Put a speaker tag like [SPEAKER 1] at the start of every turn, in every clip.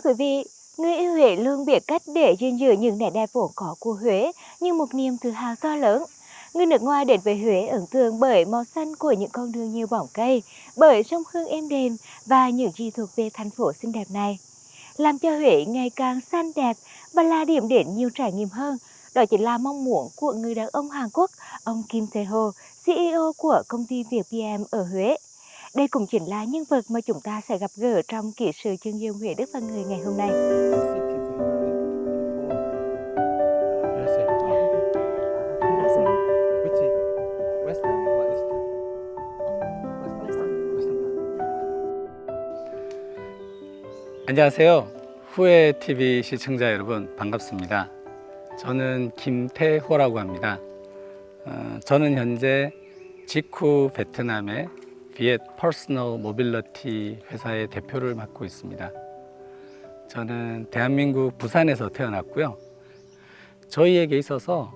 [SPEAKER 1] quý vị, người yêu Huế luôn biết cách để gìn giữ những nét đẹp vốn có của Huế như một niềm tự hào to lớn. Người nước ngoài đến với Huế ấn tượng bởi màu xanh của những con đường nhiều bóng cây, bởi sông Hương êm đềm và những gì thuộc về thành phố xinh đẹp này. Làm cho Huế ngày càng xanh đẹp và là điểm đến nhiều trải nghiệm hơn. Đó chính là mong muốn của người đàn ông Hàn Quốc, ông Kim Tae-ho, CEO của công ty Việt PM ở Huế. Đây cũng chính là nhân vật mà chúng ta sẽ gặp gỡ trong kỹ sự chân dung Huế Đức và người ngày hôm nay.
[SPEAKER 2] 안녕하세요. 후에 TV 시청자 여러분 반갑습니다. 저는 김태호라고 합니다. 저는 현재 직후 베트남의 비엣 퍼스널 모빌리티 회사의 대표를 맡고 있습니다. 저는 대한민국 부산에서 태어났고요. 저희에게 있어서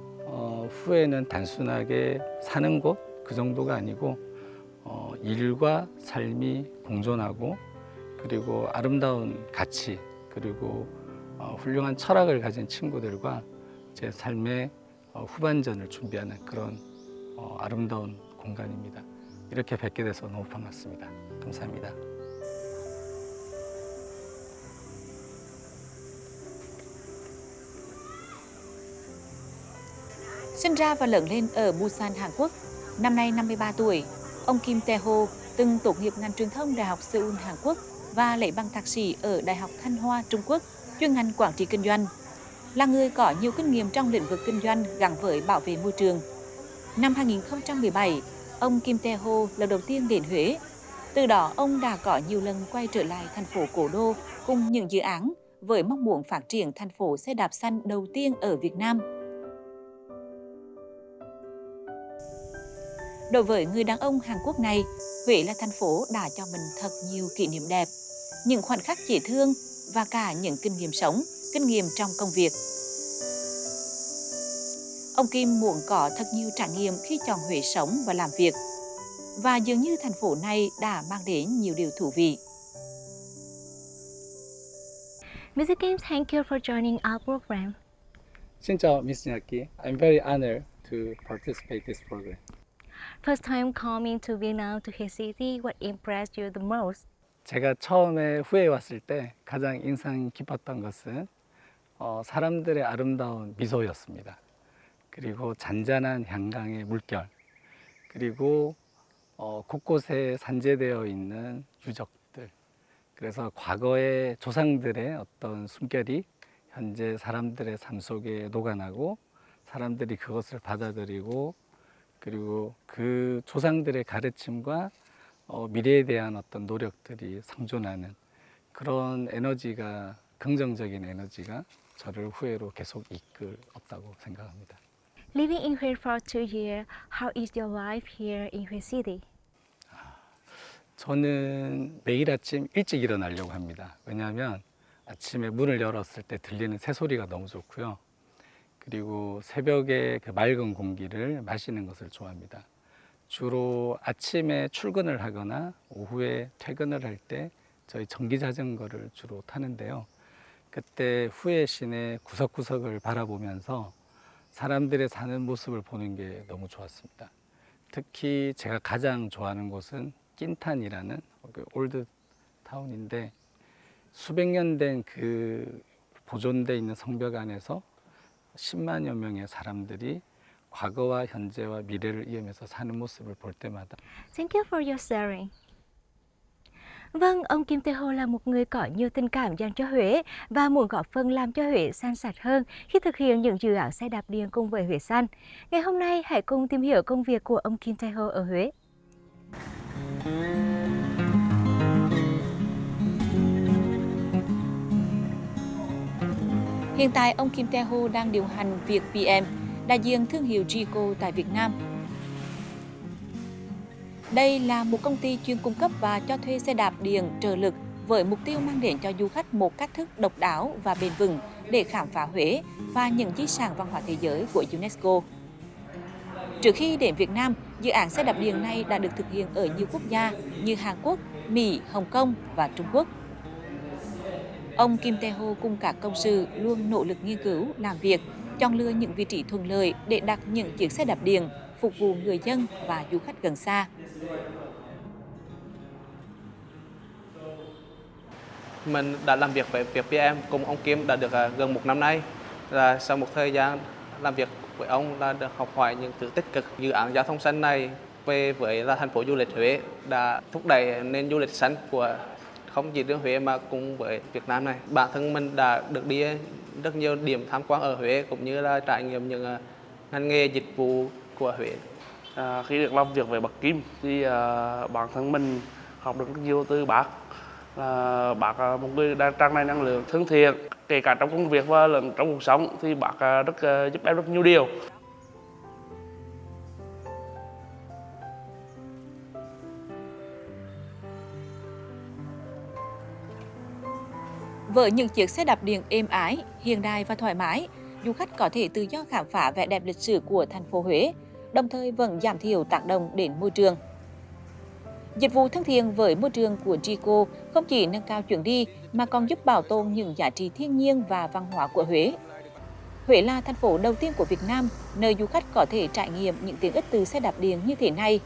[SPEAKER 2] 후에는 단순하게 사는 곳 그 정도가 아니고 일과 삶이 공존하고 그리고 아름다운 가치 그리고 훌륭한 철학을 가진 친구들과 제 삶의 후반전을 준비하는 그런 아름다운 공간입니다. 이렇게 뵙게 돼서 너무 반갑습니다. 감사합니다.
[SPEAKER 3] Sinh ra và lớn lên ở Busan, Hàn Quốc, năm nay 53 tuổi, ông Kim Tae-ho từng tốt nghiệp ngành truyền thông Đại học Seoul, Hàn Quốc và lấy bằng thạc sĩ ở Đại học Thanh Hoa, Trung Quốc, chuyên ngành quản trị kinh doanh. Là người có nhiều kinh nghiệm trong lĩnh vực kinh doanh gắn với bảo vệ môi trường. Năm 2017, ông Kim Tae-ho lần đầu tiên đến Huế. Từ đó, ông đã có nhiều lần quay trở lại thành phố cố đô cùng những dự án với mong muốn phát triển thành phố xe đạp xanh đầu tiên ở Việt Nam. Đối với người đàn ông Hàn Quốc này, Huế là thành phố đã cho mình thật nhiều kỷ niệm đẹp, những khoảnh khắc dễ thương và cả những kinh nghiệm sống, kinh nghiệm trong công việc. Ông Kim muốn có thật nhiều trải nghiệm khi chọn Huế sống và làm việc. Và dường như thành phố này đã mang đến nhiều điều thú vị.
[SPEAKER 1] Mr. Kim, thank you for joining our program.
[SPEAKER 2] Xin chào Miss Nhaki. I'm very honored to participate this program.
[SPEAKER 1] First time coming to Vietnam to his city, what impressed you the most?
[SPEAKER 2] 제가 처음에 후에 왔을 때 가장 인상 깊었던 것은 사람들의 아름다운 미소였습니다. 그리고 잔잔한 양강의 물결, 그리고 곳곳에 산재되어 있는 유적들. 그래서 과거의 조상들의 어떤 숨결이 현재 사람들의 삶 속에 녹아나고 사람들이 그것을 받아들이고 그리고 그 조상들의 가르침과 미래에 대한 어떤 노력들이 상존하는 그런 에너지가 긍정적인 에너지가 저를 후회로 계속 이끌었다고 생각합니다.
[SPEAKER 1] Living in Huế for 2 years, how is your life here in Huế City?
[SPEAKER 2] 저는 매일 아침 일찍 일어나려고 합니다. 왜냐하면 아침에 문을 열었을 때 들리는 새소리가 너무 좋고요. 그리고 새벽에 그 맑은 공기를 마시는 것을 좋아합니다. 주로 아침에 출근을 하거나 오후에 퇴근을 할 때 저희 전기 자전거를 주로 타는데요. 그때 후에 시내 구석구석을 바라보면서 사람들의 사는 모습을 보는 게 너무 좋았습니다. 특히 제가 가장 좋아하는 곳은 낀탄이라는 올드 타운인데 수백 년 된 그 보존돼 있는 성벽 안에서 10만여 명의 사람들이 과거와 현재와 미래를 이으면서 사는 모습을 볼 때마다
[SPEAKER 1] Thank you for your sharing. Vâng, ông Kim Tae-ho là một người có nhiều tình cảm dành cho Huế và muốn góp phần làm cho Huế xanh sạch hơn khi thực hiện những dự án xe đạp điện cùng với Huế xanh. Ngày hôm nay, hãy cùng tìm hiểu công việc của ông Kim Tae-ho ở Huế.
[SPEAKER 3] Hiện tại, ông Kim Tae-ho đang điều hành Việt PM, đại diện thương hiệu Geco tại Việt Nam. Đây là một công ty chuyên cung cấp và cho thuê xe đạp điện trợ lực với mục tiêu mang đến cho du khách một cách thức độc đáo và bền vững để khám phá Huế và những di sản văn hóa thế giới của UNESCO. Trước khi đến Việt Nam, dự án xe đạp điện này đã được thực hiện ở nhiều quốc gia như Hàn Quốc, Mỹ, Hồng Kông và Trung Quốc. Ông Kim Tae-ho cùng các công sự luôn nỗ lực nghiên cứu, làm việc, chọn lựa những vị trí thuận lợi để đặt những chiếc xe đạp điện phục vụ người dân và du khách gần xa.
[SPEAKER 4] Mình đã làm việc với VietVM cùng ông Kim đã được gần 1 năm nay. Sau một thời gian làm việc với ông là được học hỏi những thứ tích cực. Dự án giao thông xanh này về với thành phố du lịch Huế đã thúc đẩy nền du lịch xanh của không chỉ riêng Huế mà cùng với Việt Nam này. Bản thân mình đã được đi rất nhiều điểm tham quan ở Huế cũng như là trải nghiệm những ngành nghề dịch vụ của Huế.
[SPEAKER 5] Khi được làm việc với bác Kim thì bản thân mình học được rất nhiều từ bác. Bác là một người đang tràn đầy năng lượng, thân thiện, kể cả trong công việc và lẫn trong cuộc sống thì bác giúp em rất nhiều điều.
[SPEAKER 3] Với những chiếc xe đạp điện êm ái, hiện đại và thoải mái, du khách có thể tự do khám phá vẻ đẹp lịch sử của thành phố Huế, đồng thời vẫn giảm thiểu tác động đến môi trường. Dịch vụ thân thiện với môi trường của Trico không chỉ nâng cao chuyến đi mà còn giúp bảo tồn những giá trị thiên nhiên và văn hóa của Huế. Huế là thành phố đầu tiên của Việt Nam nơi du khách có thể trải nghiệm những tiện ích từ xe đạp điện như thế này.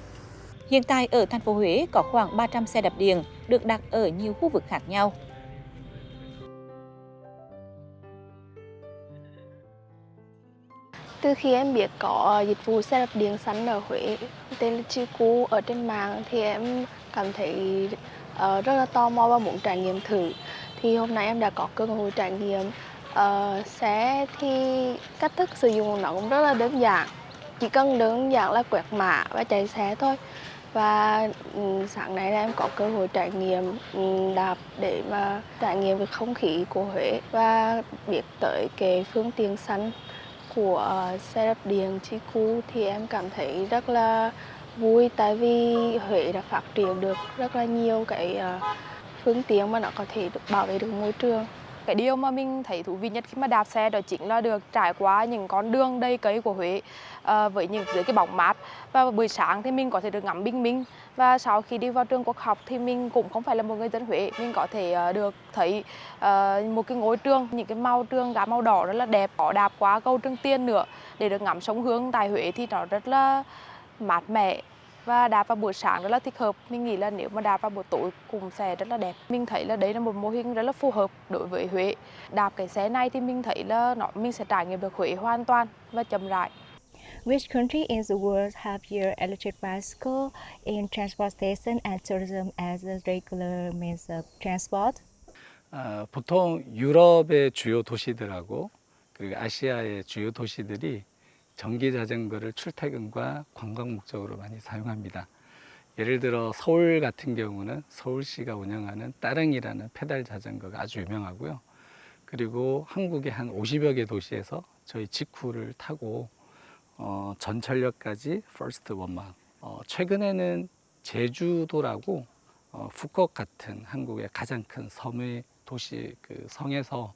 [SPEAKER 3] Hiện tại ở thành phố Huế có khoảng 300 xe đạp điện được đặt ở nhiều khu vực khác nhau.
[SPEAKER 6] Từ khi em biết có dịch vụ xe đạp điện xanh ở Huế tên là Trico ở trên mạng thì em cảm thấy rất là tò mò và muốn trải nghiệm thử. Thì hôm nay em đã có cơ hội trải nghiệm xe thì cách thức sử dụng nó cũng rất là đơn giản. Chỉ cần đơn giản là quẹt mã và chạy xe thôi. Và sáng nay là em có cơ hội trải nghiệm đạp để mà trải nghiệm về không khí của Huế và biết tới cái phương tiện xanh của xe đạp điện Trico thì em cảm thấy rất là vui tại vì Huế đã phát triển được rất là nhiều cái phương tiện mà nó có thể được bảo vệ được môi trường.
[SPEAKER 7] Cái điều mà mình thấy thú vị nhất khi mà đạp xe đó chính là được trải qua những con đường đầy cây của Huế với những dưới cái bóng mát, và buổi sáng thì mình có thể được ngắm bình minh, và sau khi đi vào trường Quốc học thì mình cũng không phải là một người dân Huế, mình có thể được thấy một cái ngôi trường, những cái màu trường gá màu đỏ rất là đẹp. Có đạp qua cầu Trường Tiền nữa để được ngắm sông Hương tại Huế thì nó rất là mát mẻ. Và đạp vào buổi sáng rất là thích hợp. Mình nghĩ là nếu mà đạp vào buổi tối cũng sẽ rất là đẹp. Mình thấy là đây là một mô hình rất là phù hợp đối với Huế. Đạp cái xe này thì mình thấy là mình sẽ trải nghiệm được Huế hoàn toàn và chậm rãi.
[SPEAKER 1] Which country in the world have your electric bicycle in transportation and tourism as a regular means of transport?
[SPEAKER 2] 보통 유럽의 주요 도시들하고 그리고 아시아의 주요 도시들이 전기 자전거를 출퇴근과 관광 목적으로 많이 사용합니다. 예를 들어 서울 같은 경우는 서울시가 운영하는 따릉이라는 페달 자전거가 아주 유명하고요. 그리고 한국의 한 50여 개 도시에서 저희 직후를 타고 전철역까지 퍼스트 원망. 최근에는 제주도라고 푸꾸옥 같은 한국의 가장 큰 섬의 도시 그 성에서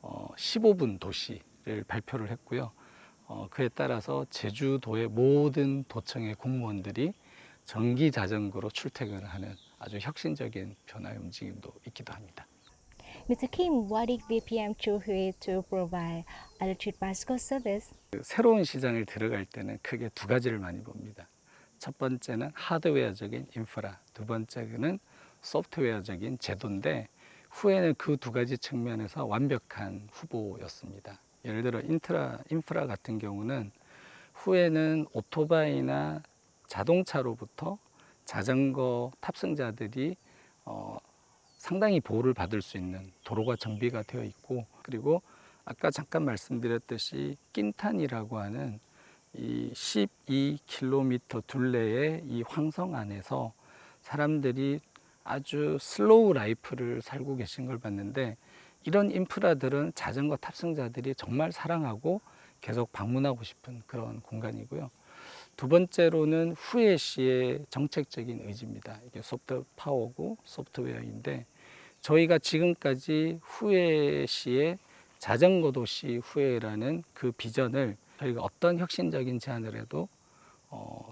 [SPEAKER 2] 15분 도시를 발표를 했고요. 그에 따라서 제주도의 모든 도청의 공무원들이 전기 자전거로 출퇴근을 하는 아주 혁신적인 변화의 움직임도 있기도 합니다.
[SPEAKER 1] Mr. Kim, why did VPM choose Huế to provide electric bicycle service?
[SPEAKER 2] 새로운 시장을 들어갈 때는 크게 두 가지를 많이 봅니다. 첫 번째는 하드웨어적인 인프라, 두 번째는 소프트웨어적인 제도인데 후에는 그 두 가지 측면에서 완벽한 후보였습니다. 예를 들어 인프라 같은 경우는 후에는 오토바이나 자동차로부터 자전거 탑승자들이 상당히 보호를 받을 수 있는 도로가 정비가 되어 있고, 그리고 아까 잠깐 말씀드렸듯이 낀탄이라고 하는 이 12km 둘레의 이 황성 안에서 사람들이 아주 슬로우 라이프를 살고 계신 걸 봤는데, 이런 인프라들은 자전거 탑승자들이 정말 사랑하고 계속 방문하고 싶은 그런 공간이고요. 두 번째로는 후에시의 정책적인 의지입니다. 이게 소프트 파워고 소프트웨어인데, 저희가 지금까지 후에시의 자전거 도시 후에라는 그 비전을 저희가 어떤 혁신적인 제안을 해도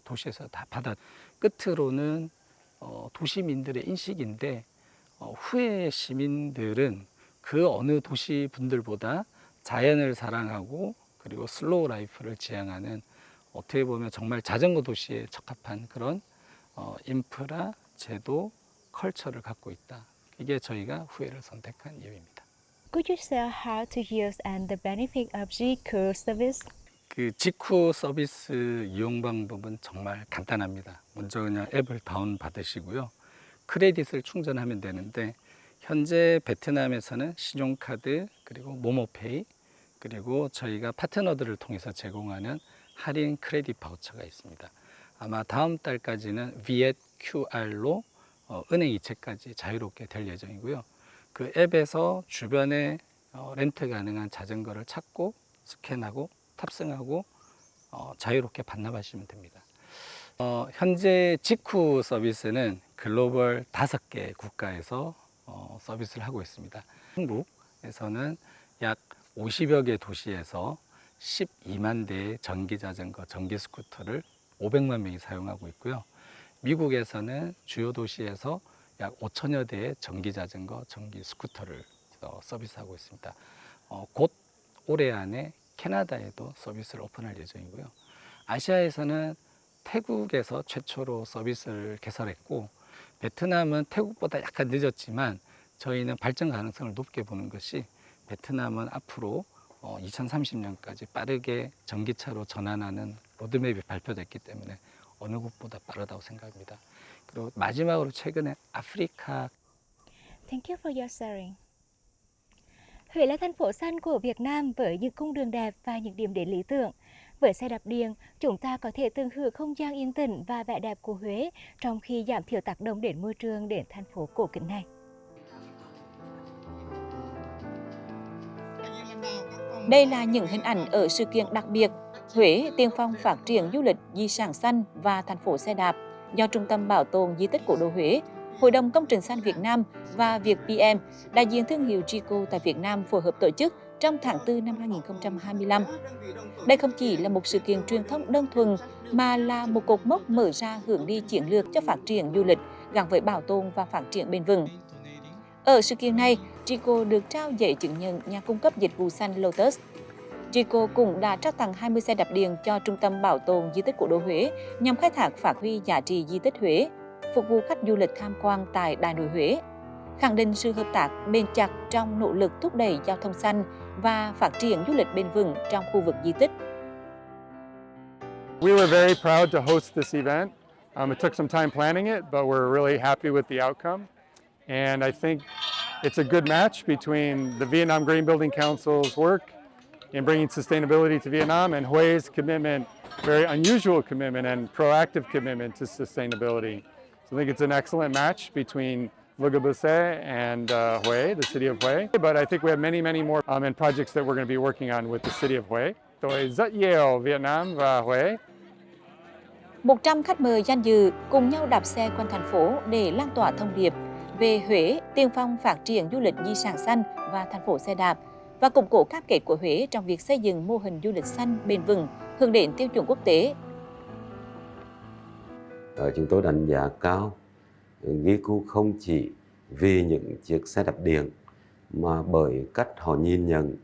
[SPEAKER 2] 도시에서 다 받아. 끝으로는 도시민들의 인식인데 후에 시민들은 그 어느 도시 분들보다 자연을 사랑하고 그리고 슬로우 라이프를 지향하는 어떻게 보면 정말 자전거 도시에 적합한 그런 인프라, 제도, 컬처를 갖고 있다. 이게 저희가 후회를 선택한 이유입니다.
[SPEAKER 1] Could you share how to use and the benefit of GCool service?
[SPEAKER 2] 그 직후 서비스 이용 방법은 정말 간단합니다. 먼저 그냥 앱을 다운 받으시고요. 크레딧을 충전하면 되는데 현재 베트남에서는 신용카드 그리고 모모페이 그리고 저희가 파트너들을 통해서 제공하는 할인 크레딧 바우처가 있습니다. 아마 다음 달까지는 비엣 QR로 은행 이체까지 자유롭게 될 예정이고요. 그 앱에서 주변에 렌트 가능한 자전거를 찾고 스캔하고 탑승하고 자유롭게 반납하시면 됩니다. 현재 직후 서비스는 글로벌 5개 국가에서 서비스를 하고 있습니다. 한국에서는 약 50여 개 도시에서 12만 대의 전기 자전거, 전기 스쿠터를 500만 명이 사용하고 있고요. 미국에서는 주요 도시에서 약 5천여 대의 전기 자전거, 전기 스쿠터를 서비스하고 있습니다. 곧 올해 안에 캐나다에도 서비스를 오픈할 예정이고요. 아시아에서는 태국에서 최초로 서비스를 개설했고 베트남은 태국보다 약간 늦었지만 저희는 발전 가능성을 높게 보는 것이 베트남은 앞으로 2030년까지 빠르게 전기차로 전환하는 로드맵이 발표됐기 때문에 어느 곳보다 빠르다고 생각합니다. 그리고 마지막으로 최근에 아프리카.
[SPEAKER 1] Thank you for your sharing. Huế là thành phố xanh của Việt Nam với những cung đường đẹp và những điểm đến lý tưởng. Với xe đạp điện, chúng ta có thể tận hưởng không gian yên tĩnh và vẻ đẹp của Huế trong khi giảm thiểu tác động đến môi trường đến thành phố cổ kính này.
[SPEAKER 3] Đây là những hình ảnh ở sự kiện đặc biệt Huế tiên phong phát triển du lịch di sản xanh và thành phố xe đạp do Trung tâm Bảo tồn Di tích Cố đô Huế, Hội đồng Công trình xanh Việt Nam và VietPM, đại diện thương hiệu GCool tại Việt Nam phối hợp tổ chức trong tháng 4 năm 2025. Đây không chỉ là một sự kiện truyền thông đơn thuần mà là một cột mốc mở ra hướng đi chiến lược cho phát triển du lịch gắn với bảo tồn và phát triển bền vững. Ở sự kiện này, GCool được trao giấy chứng nhận nhà cung cấp dịch vụ xanh Lotus. GCool cũng đã trao tặng 20 xe đạp điện cho Trung tâm Bảo tồn Di tích Cố đô Huế nhằm khai thác phát huy giá trị di tích Huế, phục vụ khách du lịch tham quan tại Đại nội Huế, khẳng định sự hợp tác bền chặt trong nỗ lực thúc đẩy giao thông xanh và phát triển du lịch bền vững trong khu vực di tích.
[SPEAKER 8] We were very proud to host this event. It took some time planning it, but we're really happy with the outcome. And I think it's a good match between the Vietnam Green Building Council's work in bringing sustainability to Vietnam and Hue's commitment, very unusual commitment and proactive commitment to sustainability. So I think it's an excellent match between Le Gabousse and Hue, the city of Hue. But I think we have many more and projects that we're going to be working on with the city of Hue. Tôi rất yêu Việt Nam và Huế.
[SPEAKER 3] 100 khách mời danh dự cùng nhau đạp xe quanh thành phố để lan tỏa thông điệp về Huế tiên phong phát triển du lịch di sản xanh và thành phố xe đạp và củng cố cam kết của Huế trong việc xây dựng mô hình du lịch xanh bền vững hướng đến tiêu chuẩn quốc tế.
[SPEAKER 9] Chúng tôi đánh giá cao GCool không chỉ vì những chiếc xe đạp điện mà bởi cách họ nhìn nhận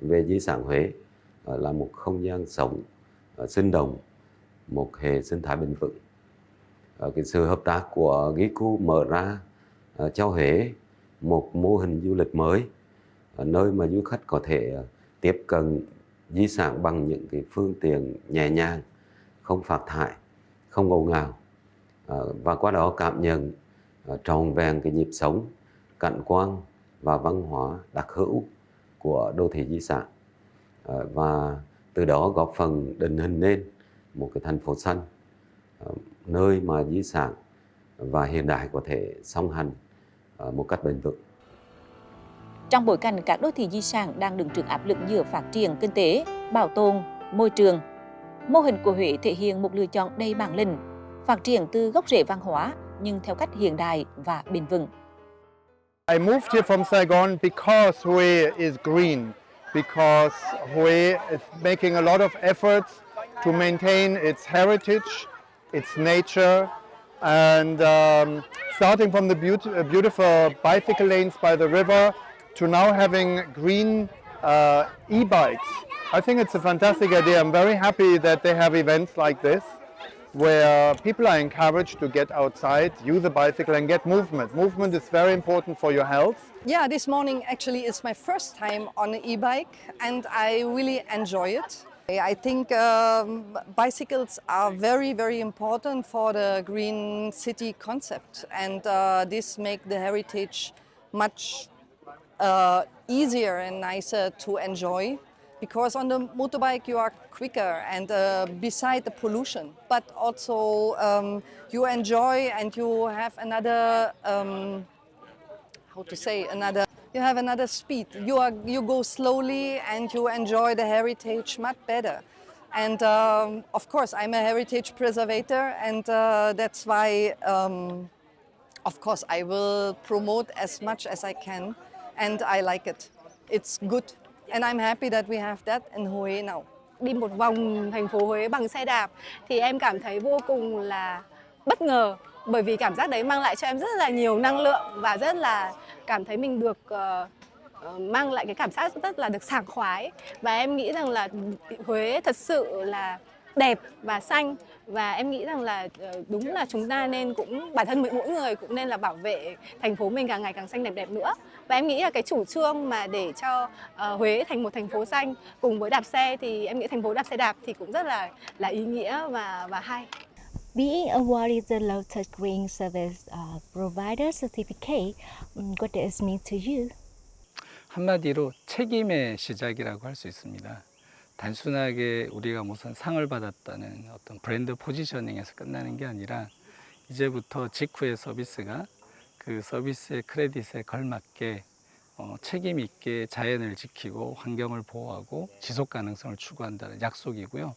[SPEAKER 9] về di sản Huế là một không gian sống sinh động, một hệ sinh thái bền vững. Cái sự hợp tác của GCool mở ra cho Huế một mô hình du lịch mới, nơi mà du khách có thể tiếp cận di sản bằng những cái phương tiện nhẹ nhàng, không phát thải, không ngầu ngào, và qua đó cảm nhận trọn vẹn cái nhịp sống, cảnh quan và văn hóa đặc hữu của đô thị di sản, và từ đó góp phần định hình nên một cái thành phố xanh, nơi mà di sản và hiện đại có thể song hành một cách bền vững.
[SPEAKER 3] Trong bối cảnh các đô thị di sản đang đứng trước áp lực giữa phát triển kinh tế, bảo tồn, môi trường, mô hình của Huế thể hiện một lựa chọn đầy bản lĩnh, phát triển từ gốc rễ văn hóa nhưng theo cách hiện đại và bền vững.
[SPEAKER 8] I moved here from Saigon because Hue is green, because Hue is making a lot of efforts to maintain its heritage, its nature, and starting from the beautiful bicycle lanes by the river to now having green e-bikes. I think it's a fantastic idea. I'm very happy that they have events like this where people are encouraged to get outside, use a bicycle and get movement. Movement is very important for your health.
[SPEAKER 10] Yeah, this morning actually is my first time on an e-bike and I really enjoy it. I think bicycles are very, very important for the green city concept, and this makes the heritage much easier and nicer to enjoy, because on the motorbike you are quicker and beside the pollution, but also you enjoy and you have another, you have another speed. You go slowly and you enjoy the heritage much better. And of course, I'm a heritage preservator, and that's why, of course, I will promote as much as I can, and I like it. It's good, and I'm happy that we have that in Huế now.
[SPEAKER 11] Đi một vòng thành phố Huế bằng xe đạp thì em cảm thấy vô cùng là bất ngờ, bởi vì cảm giác đấy mang lại cho em rất là nhiều năng lượng và rất là cảm thấy mình được mang lại cái cảm giác rất là được sảng khoái. Và em nghĩ rằng là Huế thật sự là đẹp và xanh, và em nghĩ rằng là đúng là chúng ta nên cũng, bản thân mỗi người cũng nên là bảo vệ thành phố mình càng ngày càng xanh đẹp nữa. Và em nghĩ là cái chủ trương mà để cho Huế thành một thành phố xanh cùng với đạp xe, thì em nghĩ thành phố đạp xe đạp thì cũng rất là ý nghĩa và hay.
[SPEAKER 1] Being awarded the Lotus Green Service Provider Certificate, what does it mean to you?
[SPEAKER 2] 한마디로 책임의 시작이라고 할 수 있습니다. 단순하게 우리가 무슨 상을 받았다는 어떤 브랜드 포지셔닝에서 끝나는 게 아니라 이제부터 직후의 서비스가 그 서비스의 크레딧에 걸맞게 책임 있게 자연을 지키고 환경을 보호하고 지속 가능성을 추구한다는 약속이고요.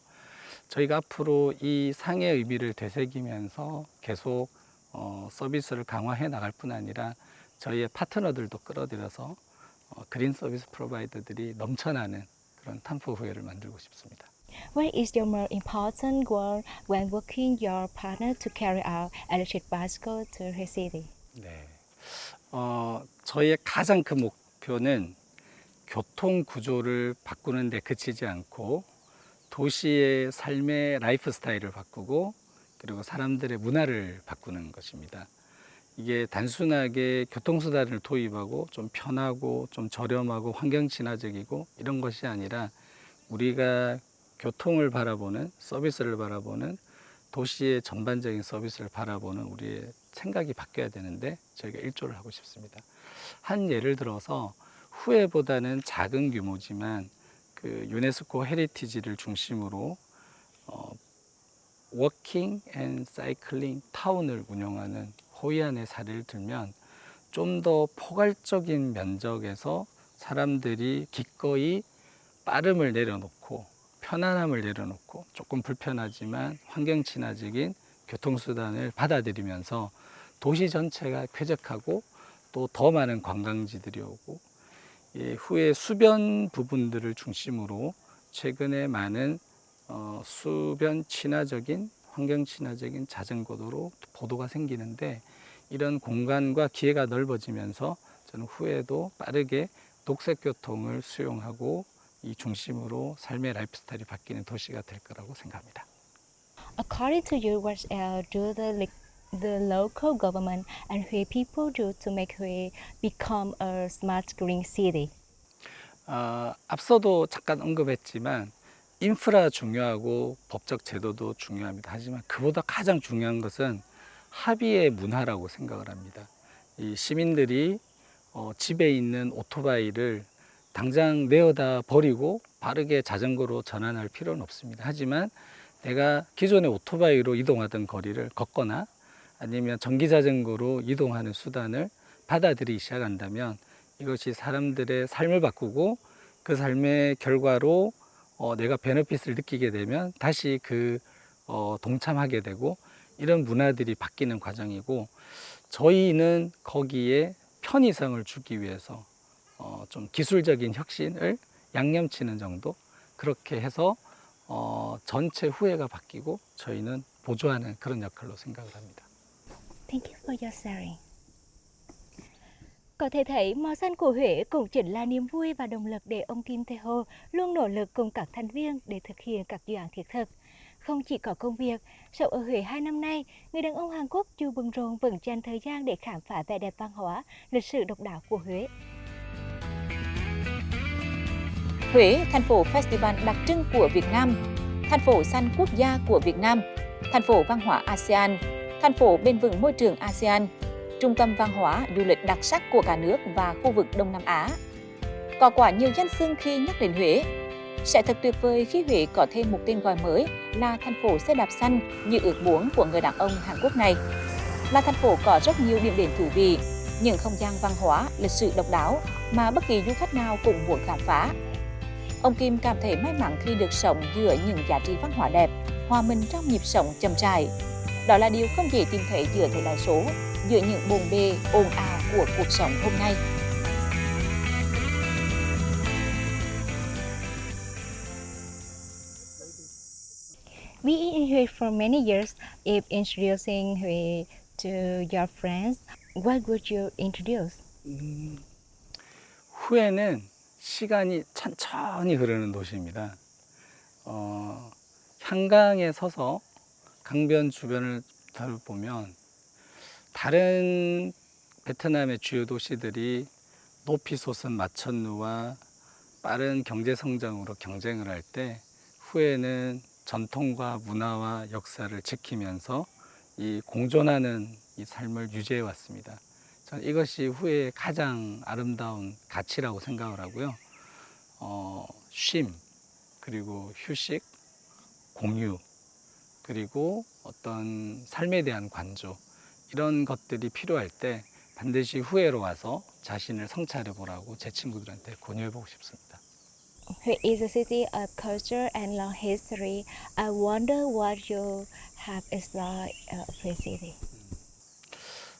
[SPEAKER 2] 저희가 앞으로 이 상의 의미를 되새기면서 계속 서비스를 강화해 나갈 뿐 아니라 저희의 파트너들도 끌어들여서 그린 서비스 프로바이더들이 넘쳐나는 그런 탄포 후회를 만들고 싶습니다.
[SPEAKER 1] What is your most important goal when working your partner to carry out electric bicycle to her city?
[SPEAKER 2] 네, 저희의 가장 큰 목표는 교통 구조를 바꾸는 데 그치지 않고 도시의 삶의 라이프 스타일을 바꾸고 그리고 사람들의 문화를 바꾸는 것입니다. 이게 단순하게 교통수단을 도입하고 좀 편하고 좀 저렴하고 환경 친화적이고 이런 것이 아니라 우리가 교통을 바라보는, 서비스를 바라보는, 도시의 전반적인 서비스를 바라보는 우리의 생각이 바뀌어야 되는데 저희가 일조를 하고 싶습니다. 한 예를 들어서 후회보다는 작은 규모지만 그 유네스코 헤리티지를 중심으로 워킹 앤 사이클링 타운을 운영하는 호이안의 사례를 들면 좀 더 포괄적인 면적에서 사람들이 기꺼이 빠름을 내려놓고 편안함을 내려놓고 조금 불편하지만 환경 친화적인 교통수단을 받아들이면서 도시 전체가 쾌적하고 또 더 많은 관광지들이 오고 후에 수변 부분들을 중심으로 최근에 많은 수변 친화적인 환경 친화적인 자전거도로 보도가 생기는데 이런 공간과 기회가 넓어지면서 저는 후에도 빠르게 녹색 교통을 수용하고 이 중심으로 삶의 라이프 스타일이 바뀌는 도시가 될 거라고 생각합니다.
[SPEAKER 1] According to you, what do the local government and Hue people do to make Hue become a smart green city?
[SPEAKER 2] 앞서도 잠깐 언급했지만 인프라 중요하고 법적 제도도 중요합니다. 하지만 그보다 가장 중요한 것은 합의의 문화라고 생각을 합니다. 이 시민들이 집에 있는 오토바이를 당장 내어다 버리고 바르게 자전거로 전환할 필요는 없습니다. 하지만 내가 기존의 오토바이로 이동하던 거리를 걷거나 아니면 전기 자전거로 이동하는 수단을 받아들이기 시작한다면 이것이 사람들의 삶을 바꾸고 그 삶의 결과로 내가 베네핏을 느끼게 되면 다시 동참하게 되고 이런 문화들이 바뀌는 과정이고 저희는 거기에 편의성을 주기 위해서 좀 기술적인 혁신을 양념치는 정도 그렇게 해서 전체 후회가 바뀌고 저희는 보조하는 그런 역할로 생각을 합니다.
[SPEAKER 1] Thank you for your sharing. Có thể thấy màu xanh của Huế cũng chính là niềm vui và động lực để ông Kim Tae-ho luôn nỗ lực cùng các thành viên để thực hiện các dự án thiết thực. Không chỉ có công việc, sống ở Huế 2 năm nay, người đàn ông Hàn Quốc dù bận rộn vẫn dành thời gian để khám phá vẻ đẹp văn hóa, lịch sử độc đáo của Huế.
[SPEAKER 3] Huế, thành phố festival đặc trưng của Việt Nam, thành phố xanh quốc gia của Việt Nam, thành phố văn hóa ASEAN, thành phố bền vững môi trường ASEAN, trung tâm văn hóa du lịch đặc sắc của cả nước và khu vực Đông Nam Á. Có quá nhiều danh xưng khi nhắc đến Huế. Sẽ thật tuyệt vời khi Huế có thêm một tên gọi mới là thành phố xe đạp xanh như ước muốn của người đàn ông Hàn Quốc này. Là thành phố có rất nhiều điểm đến thú vị, những không gian văn hóa, lịch sử độc đáo mà bất kỳ du khách nào cũng muốn khám phá. Ông Kim cảm thấy may mắn khi được sống giữa những giá trị văn hóa đẹp, hòa mình trong nhịp sống chậm rãi. Đó là điều không dễ tìm thấy giữa thời đại số, giữa những bộn bề ồn ào của cuộc sống hôm nay.
[SPEAKER 1] Being in Huế for many years, if introducing Huế to your friends, what would you introduce?
[SPEAKER 2] 후에는 시간이 천천히 흐르는 도시입니다. 한강에 서서 강변 주변을 보면 다른 베트남의 주요 도시들이 높이 솟은 마천루와 빠른 경제 성장으로 경쟁을 할 때 후에는 전통과 문화와 역사를 지키면서 이 공존하는 이 삶을 유지해 왔습니다. 저는 이것이 후회의 가장 아름다운 가치라고 생각을 하고요. 쉼, 그리고 휴식, 공유, 그리고 어떤 삶에 대한 관조, 이런 것들이 필요할 때 반드시 후회로 와서 자신을 성찰해 보라고 제 친구들한테 권유해 보고 싶습니다.
[SPEAKER 1] Huế is a city of culture and long history. I wonder what you have explored Huế City.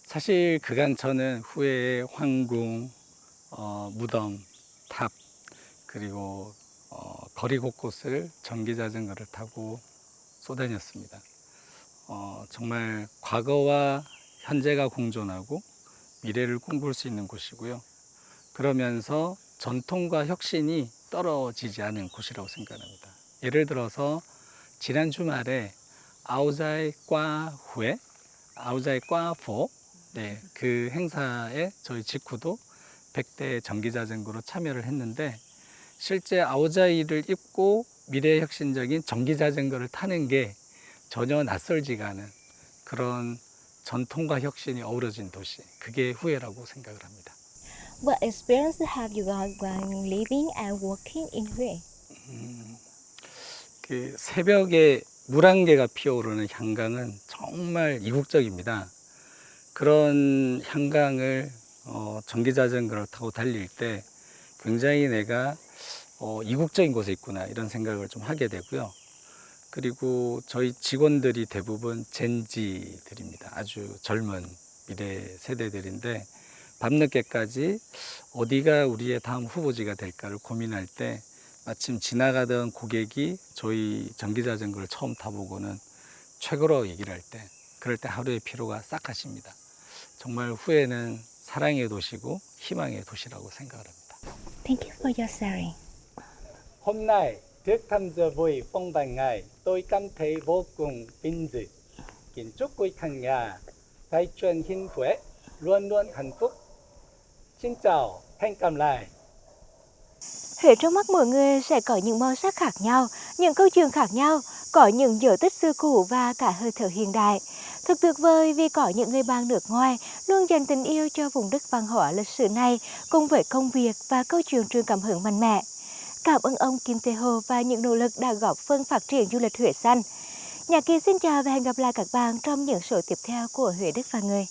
[SPEAKER 2] 사실 그간 저는 후회의 황궁, 무덤, 탑, 그리고 거리 곳곳을 전기자전거를 타고 쏘다녔습니다. 정말 과거와 현재가 공존하고 미래를 꿈꿀 수 있는 곳이고요. 그러면서 전통과 혁신이 떨어지지 않은 곳이라고 생각합니다. 예를 들어서 지난 주말에 아우자이 과 후에, 아우자이 과 포, 그 행사에 저희 직후도 100대 전기자전거로 참여를 했는데 실제 아우자이를 입고 미래혁신적인 전기자전거를 타는 게 전혀 낯설지가 않은 그런 전통과 혁신이 어우러진 도시, 그게 후회라고 생각을 합니다.
[SPEAKER 1] What experience have you got when living and working in Huế?
[SPEAKER 2] 그 새벽에 물안개가 피어오르는 한강은 정말 이국적입니다. 그런 한강을 전기자전거를 타고 달릴 때 굉장히 내가 이국적인 곳에 있구나 이런 생각을 좀 하게 되고요. 그리고 저희 직원들이 대부분 젠지들입니다. 아주 젊은 미래 세대들인데 밤늦게까지 어디가 우리의 다음 후보지가 될까를 고민할 때 마침 지나가던 고객이 저희 전기자전거를 처음 타보고는 최고라고 얘기를 할 때 그럴 때 하루의 피로가 싹 가십니다. 정말 후회는 사랑의 도시고 희망의 도시라고 생각을 합니다.
[SPEAKER 1] Thank you for your sharing.
[SPEAKER 2] Hôm nay được tham dự buổi phỏng vấn này, tôi cảm thấy vô cùng vinh dự. Kính chúc quý khán giả đài truyền hình Huế luôn luôn hạnh phúc. Xin chào, hẹn gặp lại.
[SPEAKER 1] Huế trong mắt mỗi người sẽ có những màu sắc khác nhau, những câu chuyện khác nhau, có những dấu tích xưa cũ và cả hơi thở hiện đại. Thật tuyệt vời vì có những người bạn nước ngoài luôn dành tình yêu cho vùng đất văn hóa lịch sử này cùng với công việc và câu chuyện truyền cảm hứng mạnh mẽ. Cảm ơn ông Kim Tae-ho và những nỗ lực đã góp phần phát triển du lịch Huế xanh. Nhà Kỳ xin chào và hẹn gặp lại các bạn trong những số tiếp theo của Huế Đất và Người.